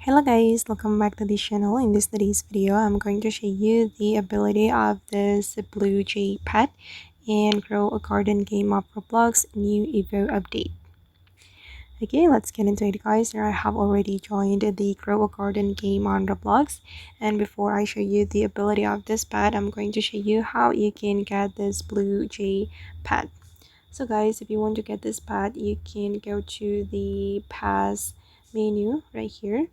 Hello guys, welcome back to the channel. In today's video, I'm going to show you the ability of this blue jay pet and grow a garden game of Roblox new Evo update. Okay, let's get into it guys. Here I have already joined the grow a garden game on Roblox, and before I show you the ability of this pet, I'm going to show you how you can get this blue jay pet. So guys, if you want to get this pet, you can go to the pass menu right here,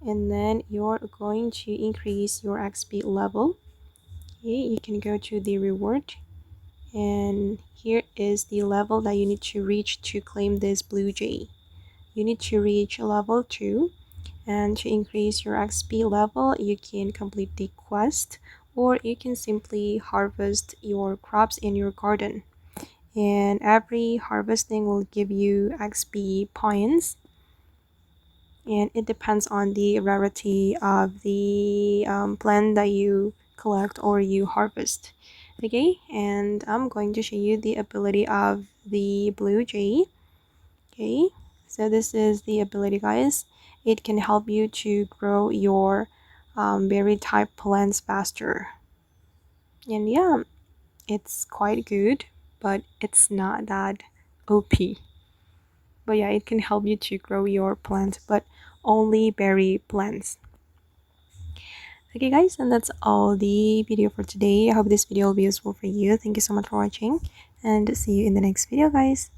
and then you're going to increase your XP level. Okay, you can go to the reward, and here is the level that you need to reach to claim this blue jay. You need to reach level 2, and to increase your XP level you can complete the quest, or you can simply harvest your crops in your garden, and every harvesting will give you XP points, and it depends on the rarity of the plant that you collect or you harvest. Okay, and I'm going to show you the ability of the blue jay. Okay, so this is the ability guys. It can help you to grow your berry type plants faster, and yeah, it's quite good, but it's not that OP. But yeah, it can help you to grow your plants, but only berry plants. Okay guys, and that's all the video for today. I hope this video will be useful for you. Thank you so much for watching, and see you in the next video guys.